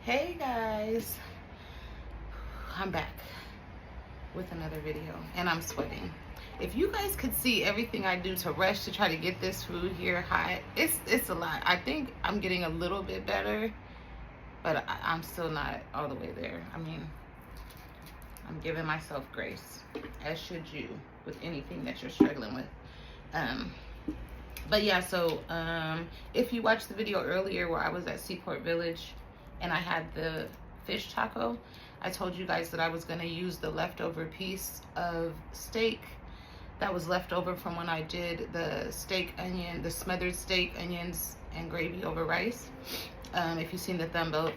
Hey guys, I'm back with another video and I'm sweating. If you guys could see everything I do to rush to try to get this food here hot, it's a lot. I think I'm getting a little bit better, but I'm still not all the way there. I mean, I'm giving myself grace, as should you with anything that you're struggling with. But yeah, so if you watched the video earlier where I was at Seaport Village and I had the fish taco, I told you guys that I was going to use the leftover piece of steak that was left over from when I did the the smothered steak, onions, and gravy over rice. If you've seen the thumbnail,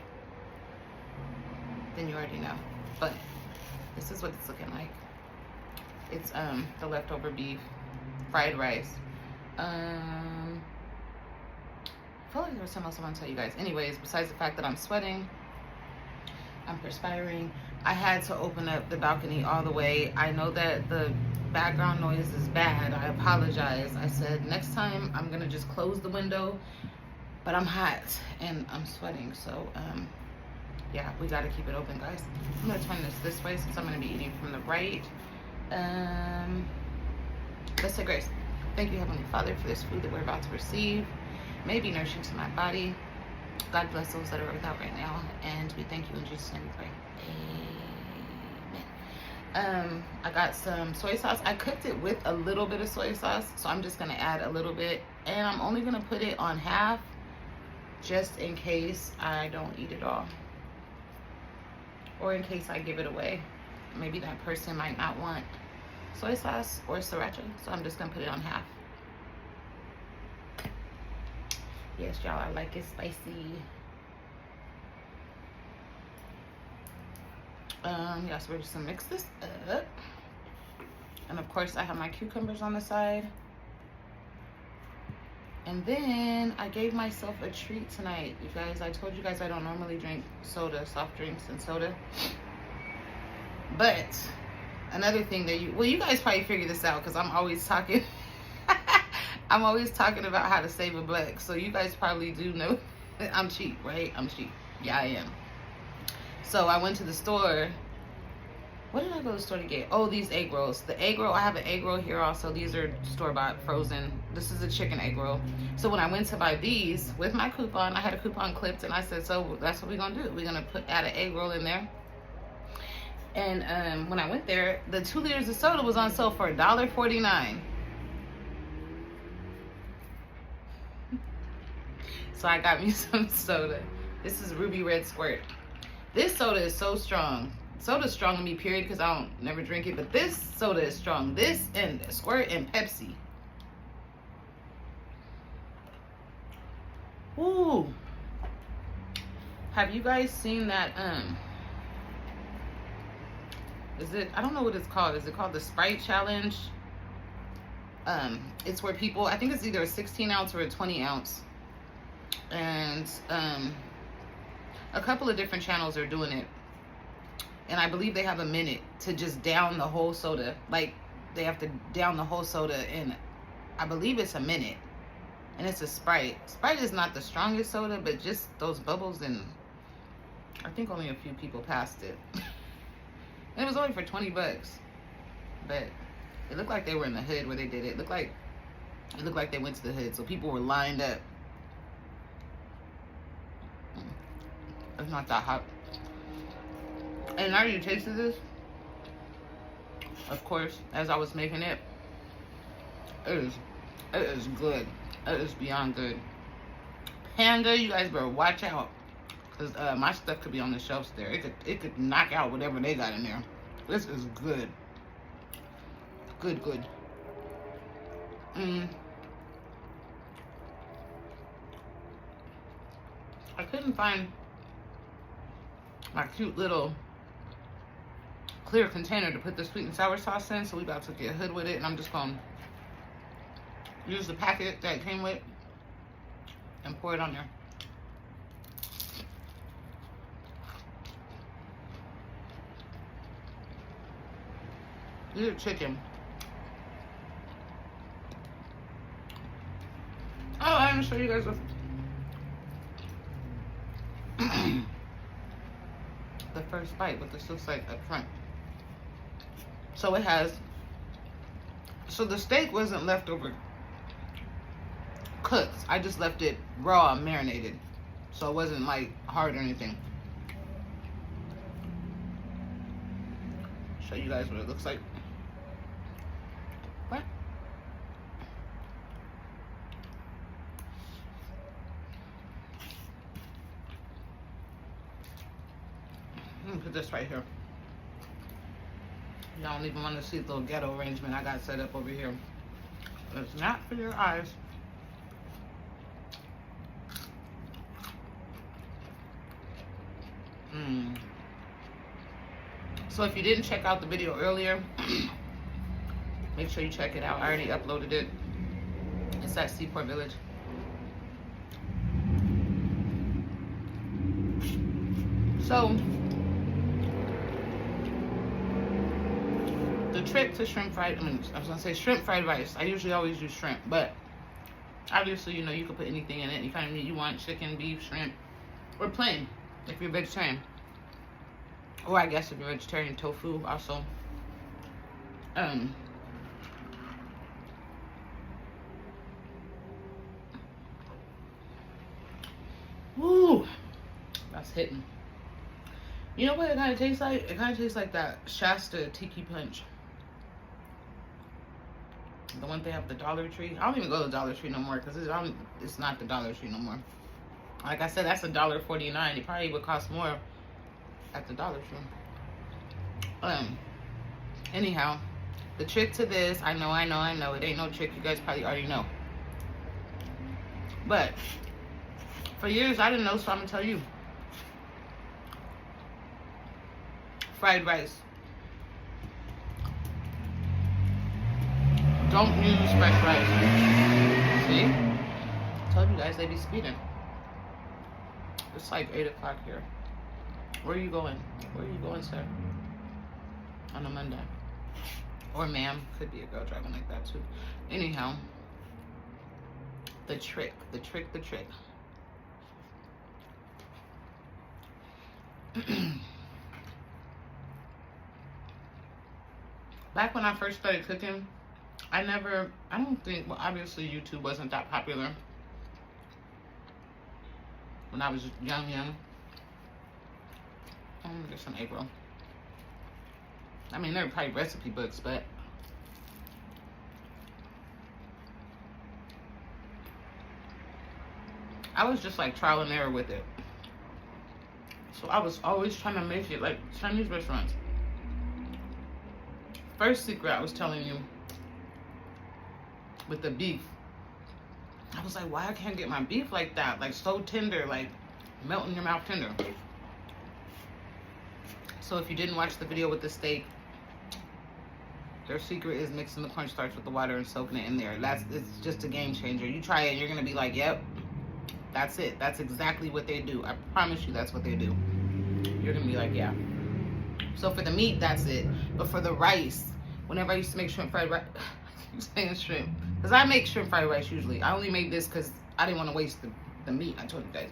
then you already know. But this is what it's looking like. It's the leftover beef, fried rice. I feel like there was something else I want to tell you guys. Anyways, besides the fact that I'm sweating, I'm perspiring, I had to open up the balcony all the way. I know that the background noise is bad. I apologize. I said next time I'm gonna just close the window, but I'm hot and I'm sweating, so yeah, we gotta keep it open, guys. I'm gonna turn this way since I'm gonna be eating from the right. Let's say grace. Thank you, Heavenly Father, for this food that we're about to receive. May it be nourishing to my body. God bless those that are without right now, and we thank you in Jesus' name we pray. Amen. I got some soy sauce. I cooked it with a little bit of soy sauce, so I'm just gonna add a little bit, and I'm only gonna put it on half just in case I don't eat it all, or in case I give it away. Maybe that person might not want soy sauce or sriracha, so I'm just gonna put it on half. Yes, y'all, I like it spicy. Yeah, so we're just gonna mix this up. And of course I have my cucumbers on the side. And then I gave myself a treat tonight, you guys. I told you guys I don't normally drink soda, soft drinks and soda. But another thing that you guys probably figured this out because I'm always talking. I'm always talking about how to save a buck. So you guys probably do know I'm cheap, right? I'm cheap. Yeah, I am. So I went to the store. What did I go to the store to get? Oh, these egg rolls. The egg roll, I have an egg roll here also. These are store-bought, frozen. This is a chicken egg roll. So when I went to buy these with my coupon, I had a coupon clipped and I said, so that's what we're gonna do. We're gonna add an egg roll in there. And when I went there, the 2 liters of soda was on sale for $1.49. So I got me some soda. This is Ruby Red Squirt. This soda is so strong. Soda's strong to me, period, because I don't never drink it. But this soda is strong. This and Squirt and Pepsi. Ooh. Have you guys seen that? Is it? I don't know what it's called. Is it called the Sprite Challenge? It's where people, I think it's either a 16 ounce or a 20 ounce. And a couple of different channels are doing it, and I believe they have a minute to just down the whole soda. Like, they have to down the whole soda in, I believe it's a minute, and it's a Sprite. Sprite is not the strongest soda, but just those bubbles, and I think only a few people passed it. And it was only for 20 bucks, but it looked like they were in the hood where they did it. It looked like they went to the hood, so people were lined up. It's not that hot. And now you tasted this, of course, as I was making it. It is good. It is beyond good. Panda, you guys better watch out, because my stuff could be on the shelves there. It could knock out whatever they got in there. This is good. Good. I couldn't find my cute little clear container to put the sweet and sour sauce in, so we about to get hood with it, and I'm just gonna use the packet that it came with and pour it on there. This is chicken. Oh, I didn't show you guys the first bite, but this looks like a shrimp. So it has, so the steak wasn't leftover cooked. I just left it raw, marinated. So it wasn't like hard or anything. Show you guys what it looks like. What? Let me put this right here. Y'all don't even want to see the little ghetto arrangement I got set up over here. It's not for your eyes. So if you didn't check out the video earlier, make sure you check it out. I already uploaded it. It's at Seaport Village. So the trick to shrimp fried, I was gonna say shrimp fried rice. I usually always use shrimp, but obviously, you know, you can put anything in it. Any kind of meat you want, chicken, beef, shrimp, or plain if you're vegetarian. Or I guess if you're vegetarian, tofu also. Woo, that's hitting. You know what it kind of tastes like? It kind of tastes like that Shasta Tiki Punch. The one they have at the Dollar Tree. I don't even go to the Dollar Tree no more because it's not the Dollar Tree no more. Like I said, that's $1.49. It probably would cost more at the Dollar Tree. Anyhow, the trick to this, I know, it ain't no trick. You guys probably already know. But for years, I didn't know, so I'm gonna tell you. Fried rice. Don't use fresh rice. See? I told you guys they be speeding. It's like 8 o'clock here. Where are you going? Where are you going, sir? On a Monday. Or ma'am. Could be a girl driving like that too. Anyhow. The trick. Back when I first started cooking, I don't think, well, obviously YouTube wasn't that popular. When I was young. I'm gonna get some April. I mean, there are probably recipe books, but I was just like trial and error with it. So I was always trying to make it like Chinese restaurants. First secret I was telling you with the beef. I was like, why I can't get my beef like that? Like so tender, like melt in your mouth tender. So if you didn't watch the video with the steak, their secret is mixing the cornstarch with the water and soaking it in there. It's just a game changer. You try it and you're gonna be like, yep, that's it. That's exactly what they do. I promise you that's what they do. You're gonna be like, yeah. So for the meat, that's it. But for the rice, whenever I used to make shrimp fried rice, I keep saying shrimp, because I make shrimp fried rice usually. I only made this because I didn't want to waste the meat. I told you guys.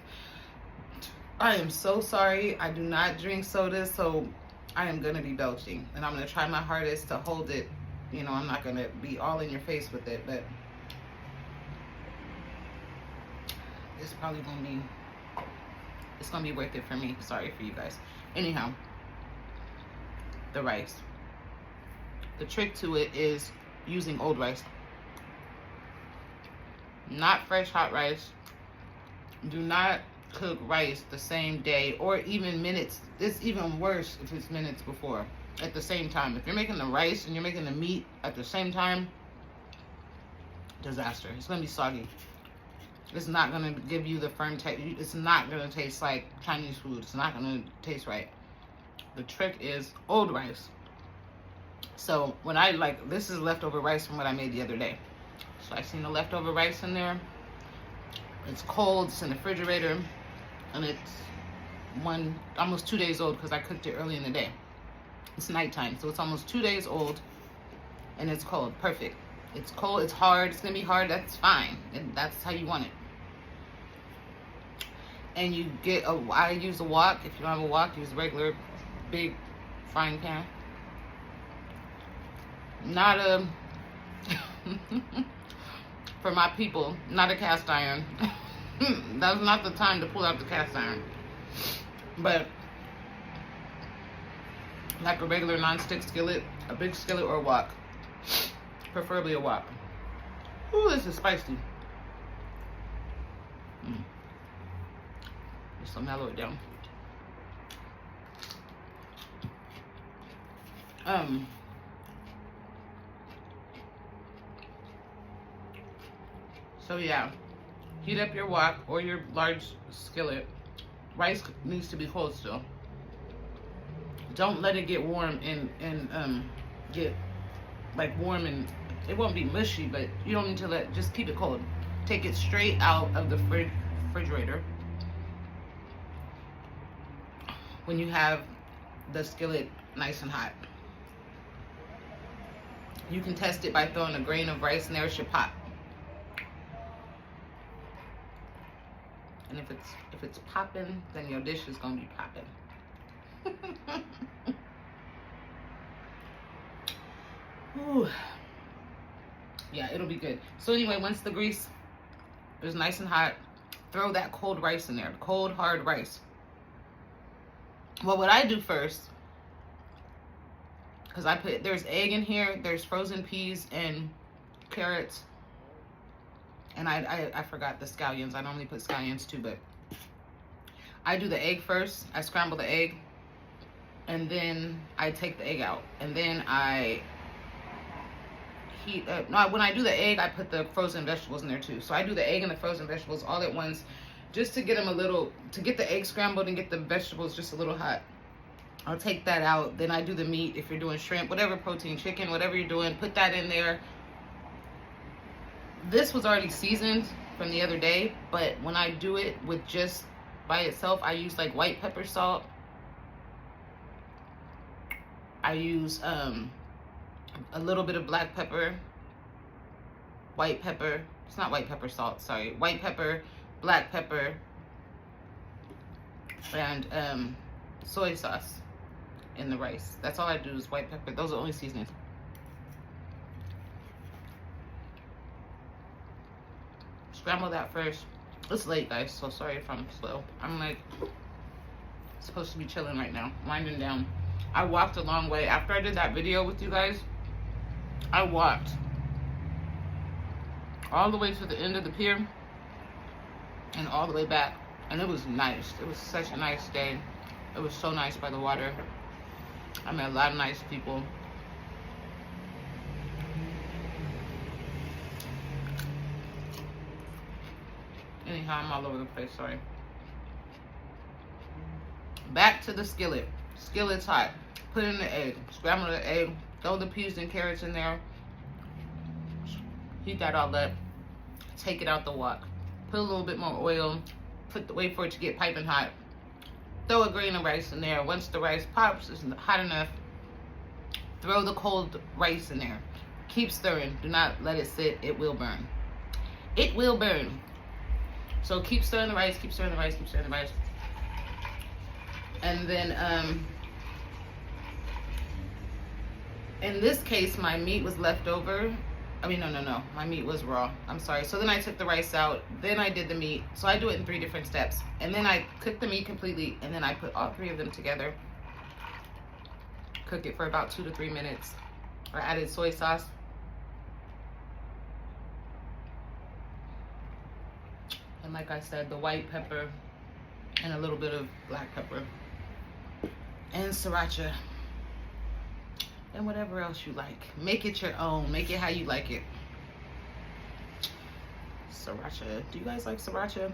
I am so sorry. I do not drink soda, so I am gonna be belching, and I'm gonna try my hardest to hold it. You know, I'm not gonna be all in your face with it, but it's probably gonna be, it's gonna be worth it for me. Sorry for you guys. Anyhow, the rice. The trick to it is using old rice, not fresh hot rice. Do not cook rice the same day or even minutes. It's even worse if it's minutes before, at the same time. If you're making the rice and you're making the meat at the same time, disaster. It's gonna be soggy. It's not gonna give you the firm texture. It's not gonna taste like Chinese food. It's not gonna taste right. The trick is old rice. So when I this is leftover rice from what I made the other day. So I seen the leftover rice in there. It's cold, it's in the refrigerator, and it's almost 2 days old because I cooked it early in the day. It's nighttime, so it's almost 2 days old, and it's cold. Perfect. It's cold, it's hard, it's gonna be hard, that's fine. And that's how you want it. And you get I use a wok. If you don't have a wok, use regular big frying pan. Not a, for my people, not a cast iron. That's not the time to pull out the cast iron. But like a regular non-stick skillet, a big skillet or a wok. Preferably a wok. Ooh, this is spicy. Just to mellow it down. So yeah, heat up your wok or your large skillet. Rice needs to be cold still. Don't let it get warm and get like warm, and it won't be mushy, but you don't need to just keep it cold. Take it straight out of the refrigerator when you have the skillet nice and hot. You can test it by throwing a grain of rice in there. It should pop. And if it's popping, then your dish is gonna be popping. Ooh. Yeah, it'll be good. So anyway, once the grease is nice and hot, throw that cold rice in there, cold hard rice. Well, what I do first, because there's egg in here, there's frozen peas and carrots, and I forgot the scallions. I normally put scallions too, but I do the egg first. I scramble the egg, and then I take the egg out, and then I heat up. No, when I do the egg, I put the frozen vegetables in there too. So I do the egg and the frozen vegetables all at once, just to get them to get the egg scrambled and get the vegetables just a little hot. I'll take that out. Then I do the meat. If you're doing shrimp, whatever protein, chicken, whatever you're doing, put that in there. This was already seasoned from the other day, but when I do it with just by itself, I use like white pepper salt. I use a little bit of black pepper, white pepper. It's not white pepper salt, sorry. White pepper, black pepper, and soy sauce in the rice. That's all I do is white pepper. Those are the only seasonings. Scramble that first. It's late, guys, so sorry if I'm slow. I'm like supposed to be chilling right now, winding down. I walked a long way. After I did that video with you guys, I walked all the way to the end of the pier and all the way back, and it was nice. It was such a nice day. It was so nice by the water. I met a lot of nice people. Anyhow, I'm all over the place, sorry. Back to the skillet. Skillet's hot. Put in the egg. Scramble the egg. Throw the peas and carrots in there. Heat that all up. Take it out the wok. Put a little bit more oil. Wait for it to get piping hot. Throw a grain of rice in there. Once the rice pops, it's hot enough, throw the cold rice in there. Keep stirring. Do not let it sit. It will burn. It will burn. So keep stirring the rice, keep stirring the rice, keep stirring the rice. And then, in this case, my meat was left over. I mean, no. My meat was raw. I'm sorry. So then I took the rice out. Then I did the meat. So I do it in 3 different steps. And then I cook the meat completely. And then I put all 3 of them together. Cook it for about 2 to 3 minutes. I added soy sauce. And like I said, the white pepper and a little bit of black pepper. And sriracha. And whatever else you like. Make it your own. Make it how you like it. Sriracha. Do you guys like sriracha?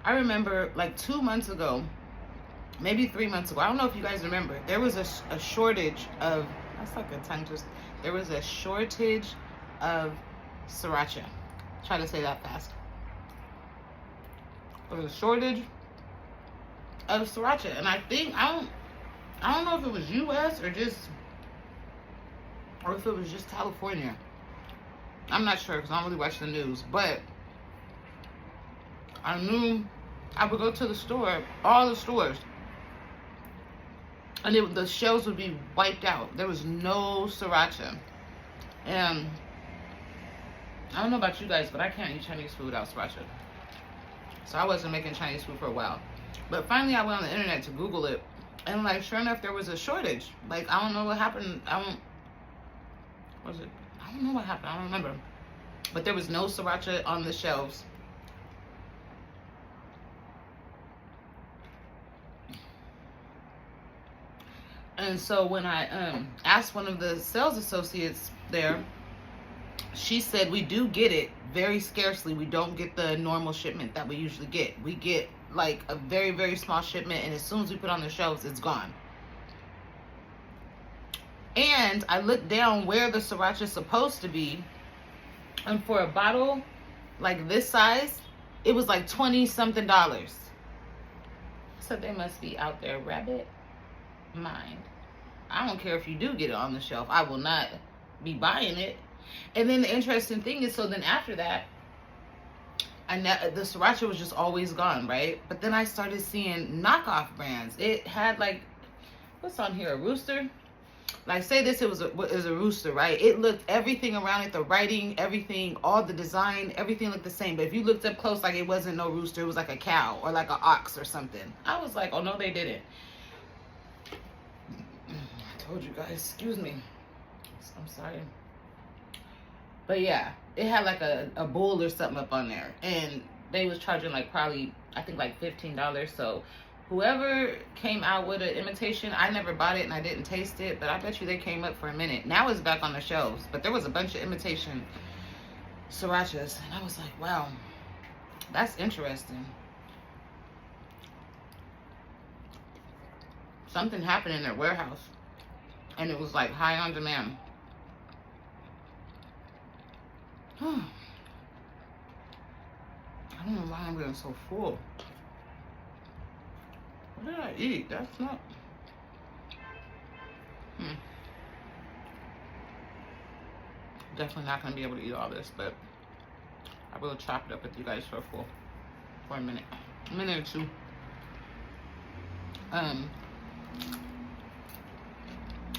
I remember like 2 months ago, maybe 3 months ago, I don't know if you guys remember, there was a shortage of, that's like a tongue twist. There was a shortage of sriracha. Try to say that fast. There was a shortage of sriracha. And I think, I don't know if it was US or if it was just California. I'm not sure because I don't really watch the news. But I knew I would go to the store, all the stores. And the shelves would be wiped out. There was no sriracha. And I don't know about you guys, but I can't eat Chinese food without sriracha. So I wasn't making Chinese food for a while. But finally I went on the internet to Google it. And like, sure enough, there was a shortage. Like, I don't know what happened. I don't know what happened. I don't remember. But there was no sriracha on the shelves. And so when I asked one of the sales associates there, she said, we do get it very scarcely. We don't get the normal shipment that we usually get. We get like a very, very small shipment, and as soon as we put it on the shelves, it's gone. And I looked down where the sriracha is supposed to be, and for a bottle like this size, it was like $20-something. So they must be out there, rabbit mind. I don't care if you do get it on the shelf. I will not be buying it. And then the interesting thing is, so then after that, the sriracha was just always gone, right? But then I started seeing knockoff brands. It had like, what's on here, a rooster? Like, say this, it was a rooster, right? It looked, everything around it, the writing, everything, all the design, everything looked the same. But if you looked up close, like, it wasn't no rooster. It was like a cow or like an ox or something. I was like, oh, no, they didn't. I told you guys, excuse me. I'm sorry. But yeah, it had like a bull or something up on there. And they was charging like probably, I think like $15. So whoever came out with an imitation, I never bought it and I didn't taste it, but I bet you they came up for a minute. Now it's back on the shelves, but there was a bunch of imitation srirachas, and I was like, wow, that's interesting. Something happened in their warehouse, and it was like high on demand. I don't know why I'm getting so full. What did I eat? That's not... Definitely not going to be able to eat all this, but I will chop it up with you guys for a minute. A minute or two.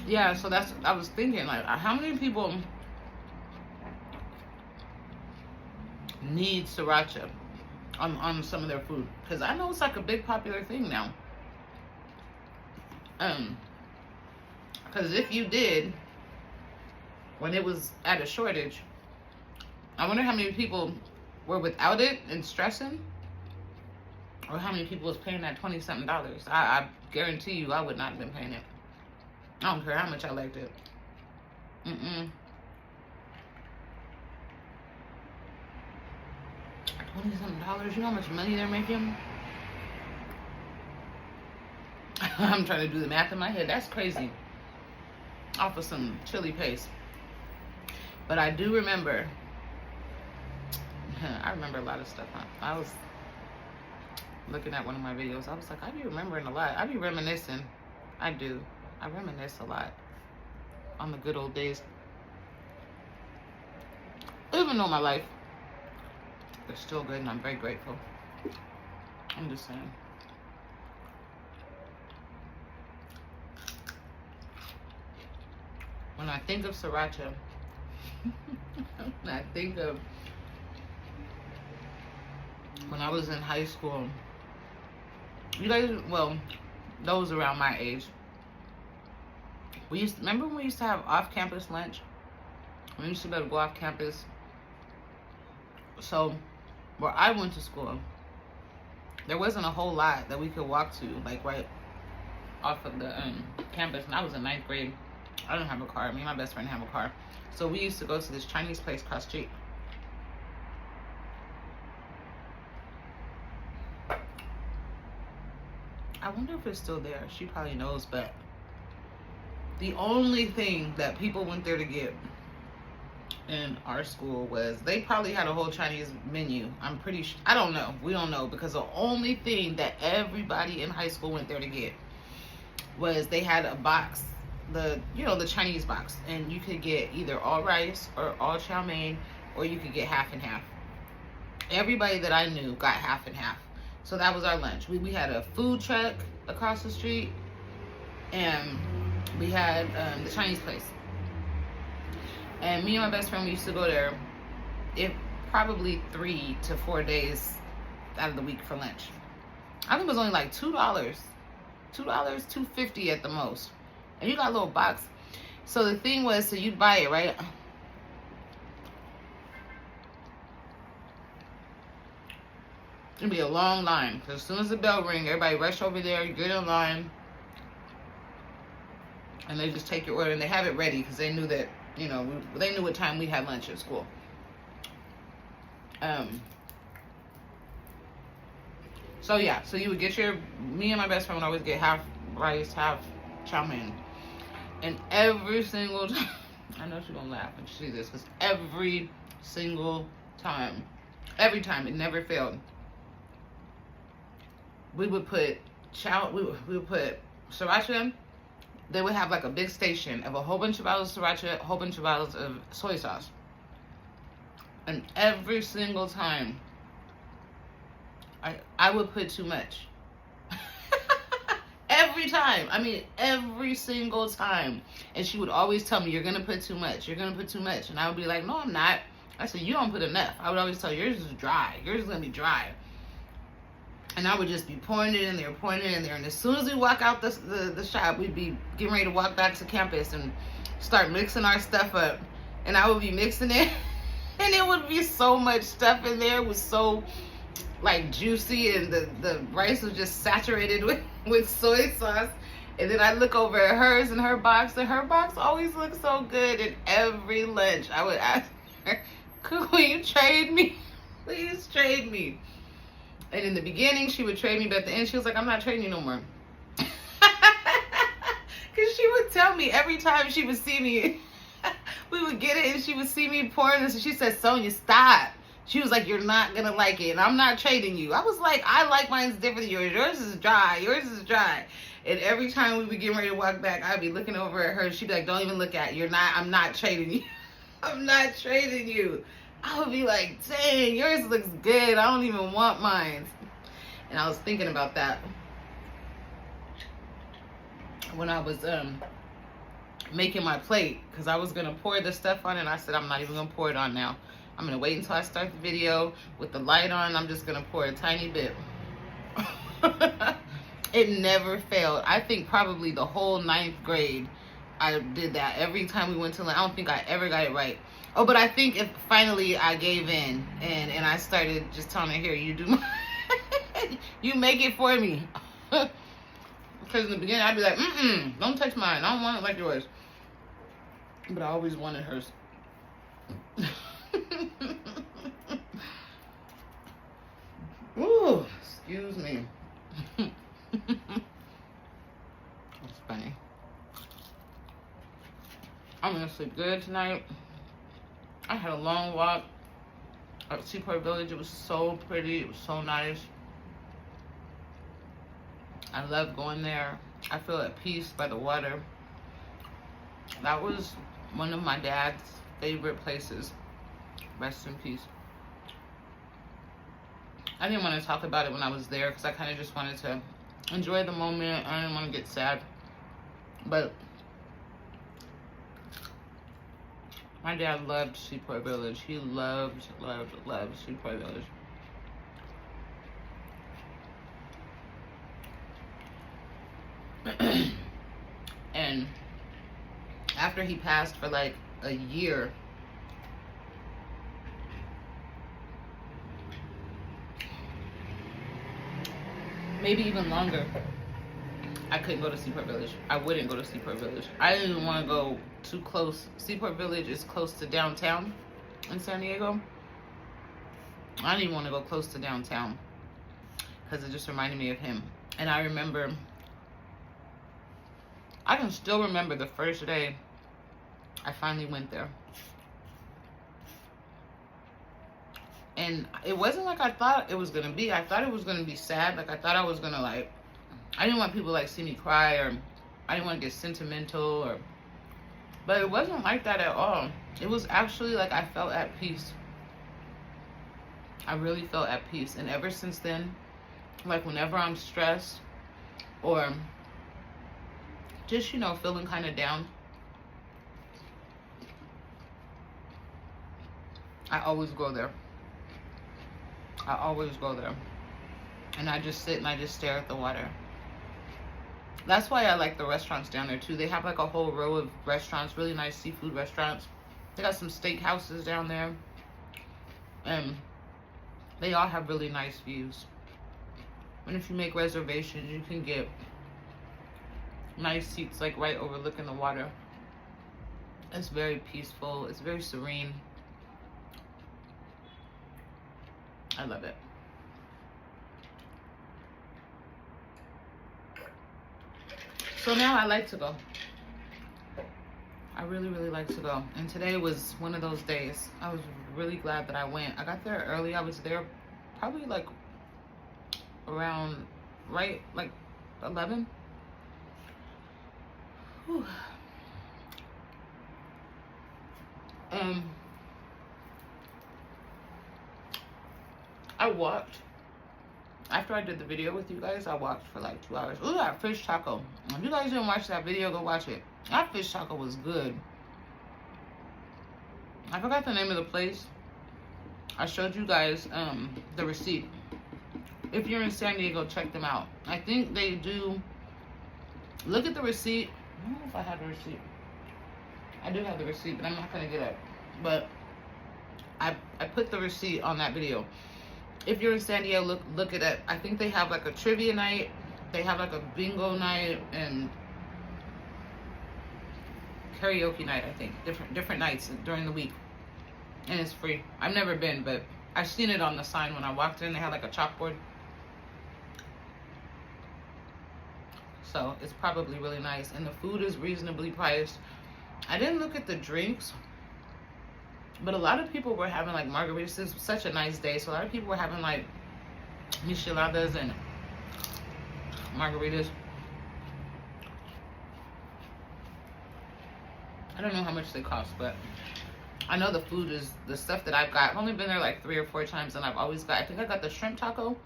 Yeah, so that's... I was thinking, like, how many people need sriracha on some of their food? Because I know it's like a big popular thing now. Because if you did, when it was at a shortage, I wonder how many people were without it and stressing, or how many people was paying that $20-something. I guarantee you I would not have been paying it. I don't care how much I liked it. $20-something, you know how much money they're making? I'm trying to do the math in my head. That's crazy. Off of some chili paste. But I do remember, I remember a lot of stuff. I was looking at one of my videos. I was like, I be remembering a lot. I be reminiscing. I do. I reminisce a lot on the good old days. Even though my life is still good and I'm very grateful. I'm just saying. When I think of sriracha, when I think of when I was in high school, you guys, well, those around my age, remember when we used to have off-campus lunch? We used to be able to go off campus. So, where I went to school, there wasn't a whole lot that we could walk to, like right off of the campus. And I was in 9th grade. I didn't have a car. Me and my best friend have a car. So we used to go to this Chinese place across the street. I wonder if it's still there. She probably knows, but the only thing that people went there to get in our school was, they probably had a whole Chinese menu. I'm pretty sure. I don't know. We don't know, because the only thing that everybody in high school went there to get was they had a box, the Chinese box, and you could get either all rice or all chow mein, or you could get half and half. Everybody that I knew got half and half. So that was our lunch. We had a food truck across the street, and we had the Chinese place. And me and my best friend, we used to go there probably 3 to 4 days out of the week for lunch. I think it was only like $2, $2.50 at the most. And you got a little box. So the thing was, so you'd buy it, right? It'd be a long line. Because as soon as the bell rings, everybody rush over there, you get in line. And they just take your order. And they have it ready because they knew that, you know, they knew what time we had lunch at school. So yeah, so you would get me and my best friend would always get half rice, half chow mein. And every single time, I know she's gonna laugh when she sees this, because every single time, it never failed. We would put we would put sriracha. They would have like a big station of a whole bunch of bottles of sriracha, a whole bunch of bottles of soy sauce. And every single time, I would put too much. Every time. I mean, every single time. And she would always tell me, you're going to put too much. You're going to put too much. And I would be like, no, I'm not. I said, you don't put enough. I would always tell her, yours is dry. Yours is going to be dry. And I would just be pouring it in there, pouring it in there. And as soon as we walk out the shop, we'd be getting ready to walk back to campus and start mixing our stuff up. And I would be mixing it. And it would be so much stuff in there. It was so, like, juicy. And the rice was just saturated with soy sauce. And then I look over at hers and her box. And her box always looks so good. And every lunch, I would ask her, will you trade me? Please trade me. And in the beginning, she would trade me, but at the end, she was like, I'm not trading you no more. Because she would tell me every time she would see me, we would get it, and she would see me pouring this, and she said, Sonia, stop. She was like, you're not going to like it, and I'm not trading you. I was like, I like mine's different than yours. Yours is dry. Yours is dry. And every time we would get ready to walk back, I'd be looking over at her. She'd be like, don't even look at it. I'm not trading you. I'm not trading you. I would be like, dang, yours looks good. I don't even want mine. And I was thinking about that when I was making my plate, because I was going to pour the stuff on it, and I said, I'm not even going to pour it on now. I'm going to wait until I start the video with the light on. I'm just going to pour a tiny bit. It never failed. I think probably the whole 9th grade, I did that. Every time we went to lunch, I don't think I ever got it right. Oh, but I think if finally I gave in and I started just telling her, here, you do my you make it for me. Because in the beginning, I'd be like, don't touch mine. I don't want it like yours. But I always wanted hers. Ooh, excuse me. That's funny. I'm going to sleep good tonight. I had a long walk at Seaport Village. It was so pretty. It was so nice. I love going there. I feel at peace by the water. That was one of my dad's favorite places. Rest in peace. I didn't want to talk about it when I was there because I kind of just wanted to enjoy the moment. I didn't want to get sad. But my dad loved Seaport Village. He loved Seaport Village. And after he passed for like a year, maybe even longer, I couldn't go to Seaport Village. I wouldn't go to Seaport Village. I didn't even want to go too close. Seaport Village is close to downtown in San Diego. I didn't even want to go close to downtown because it just reminded me of him. And I remember, I can still remember the first day I finally went there. And it wasn't like I thought it was going to be. I thought it was going to be sad. Like, I thought I was going to, like, I didn't want people to, like, see me cry, or I didn't want to get sentimental, but it wasn't like that at all. It was actually like I felt at peace. I really felt at peace. And ever since then, like, whenever I'm stressed or just, you know, feeling kind of down, I always go there. I always go there. And I just sit and I just stare at the water. That's why I like the restaurants down there too. They have like a whole row of restaurants, really nice seafood restaurants. They got some steak houses down there. And they all have really nice views. And if you make reservations, you can get nice seats like right overlooking the water. It's very peaceful. It's very serene. I love it. So now I like to go. I really, really like to go. And today was one of those days. I was really glad that I went. I got there early. I was there probably like around, right, like 11. Whew. I walked. After I did the video with you guys, I walked for like 2 hours. Ooh, that fish taco. If you guys didn't watch that video, go watch it. That fish taco was good. I forgot the name of the place. I showed you guys the receipt. If you're in San Diego, check them out. I think they do. Look at the receipt. I don't know if I have the receipt. I do have the receipt, but I'm not going to get it. But I put the receipt on that video. If you're in San Diego, look at it. I think they have like a trivia night. They have like a bingo night and karaoke night, I think. Different nights during the week. And it's free. I've never been, but I've seen it on the sign when I walked in. They had like a chalkboard. So it's probably really nice. And the food is reasonably priced. I didn't look at the drinks, but a lot of people were having like margaritas. This was such a nice day. So a lot of people were having like micheladas and margaritas. I don't know how much they cost, but I know the food is the stuff that I've got. I've only been there like 3 or 4 times, and I've always got, I think I got the shrimp taco,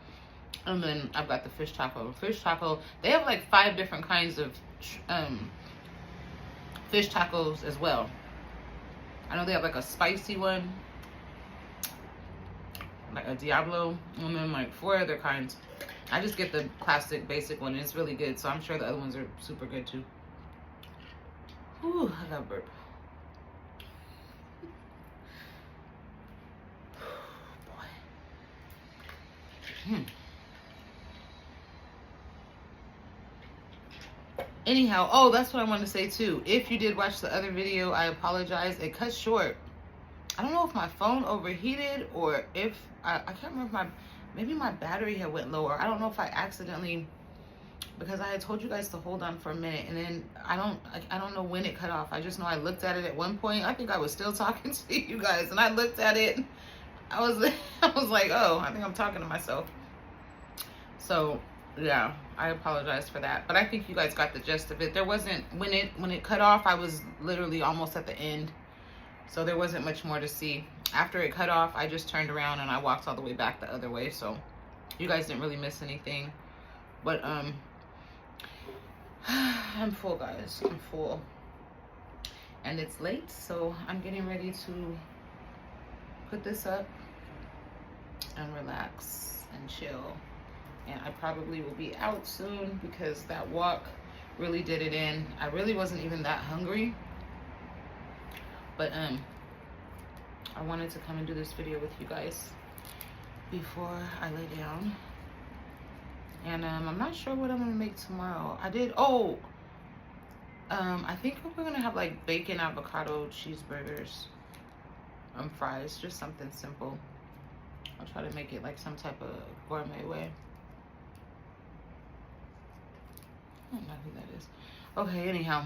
and then I've got the fish taco. Fish taco, they have like 5 different kinds of fish tacos as well. I know they have like a spicy one, like a Diablo, and then like 4 other kinds. I just get the classic basic one, and it's really good, so I'm sure the other ones are super good too. Ooh, I got a burp. Anyhow, oh, that's what I wanted to say too. If you did watch the other video, I apologize. It cut short. I don't know if my phone overheated or if I can't remember if maybe my battery had went lower. I don't know if I accidentally, because I had told you guys to hold on for a minute, and then I don't know when it cut off. I just know I looked at it at one point. I think I was still talking to you guys, and I looked at it. I was like, oh, I think I'm talking to myself. So yeah, I apologize for that, but I think you guys got the gist of it. There wasn't, when it cut off, I was literally almost at the end, so there wasn't much more to see. After it cut off, I just turned around and I walked all the way back the other way, so you guys didn't really miss anything. But I'm full, guys. I'm full, and it's late, so I'm getting ready to put this up and relax and chill. And I probably will be out soon because that walk really did it in. I really wasn't even that hungry, but I wanted to come and do this video with you guys before I lay down. And I'm not sure what I'm gonna make tomorrow. I think we're gonna have like bacon avocado cheeseburgers, fries, just something simple. I'll try to make it like some type of gourmet way. I don't know who that is. Okay, anyhow,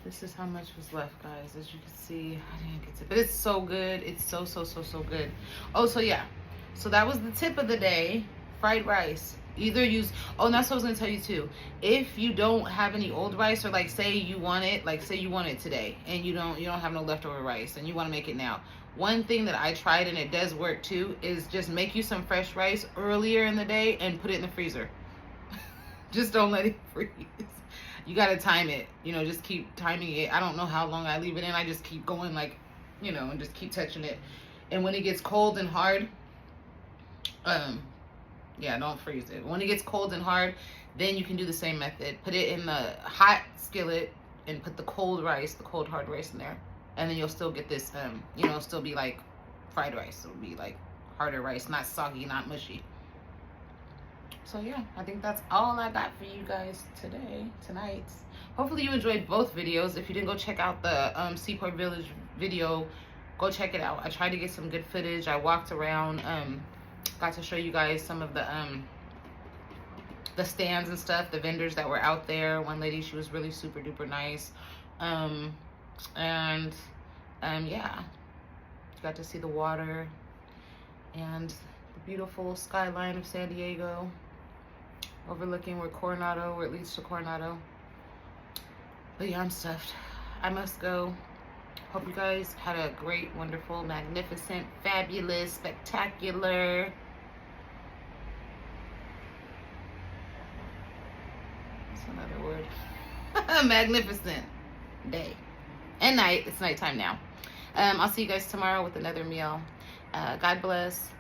this is how much was left, guys. As you can see, I didn't get to, but it's so good. It's so good. Oh, so yeah, so that was the tip of the day. Fried rice. Either use, oh, and that's what I was gonna tell you too. If you don't have any old rice, or like say you want it, today, and you don't have no leftover rice, and you want to make it now. One thing that I tried, and it does work too, is just make you some fresh rice earlier in the day and put it in the freezer. Just don't let it freeze. you got to time it, you know, just keep timing it. I don't know how long I leave it in. I just keep going, like, you know, and just keep touching it. And when it gets cold and hard, yeah, don't freeze it. When it gets cold and hard, then you can do the same method. Put it in the hot skillet and put the cold rice, the cold hard rice in there. And then you'll still get this, you know, it'll still be like fried rice. It'll be like harder rice, not soggy, not mushy. So yeah, I think that's all I got for you guys tonight. Hopefully you enjoyed both videos. If you didn't go check out the Seaport Village video, go check it out. I tried to get some good footage. I walked around, got to show you guys some of the stands and stuff, the vendors that were out there. One lady, she was really super duper nice. Yeah, got to see the water and the beautiful skyline of San Diego, overlooking where it leads to Coronado. But yeah, I'm stuffed. I must go. Hope you guys had a great, wonderful, magnificent, fabulous, spectacular, what's another word? Magnificent day and night. It's nighttime now. I'll see you guys tomorrow with another meal. God bless.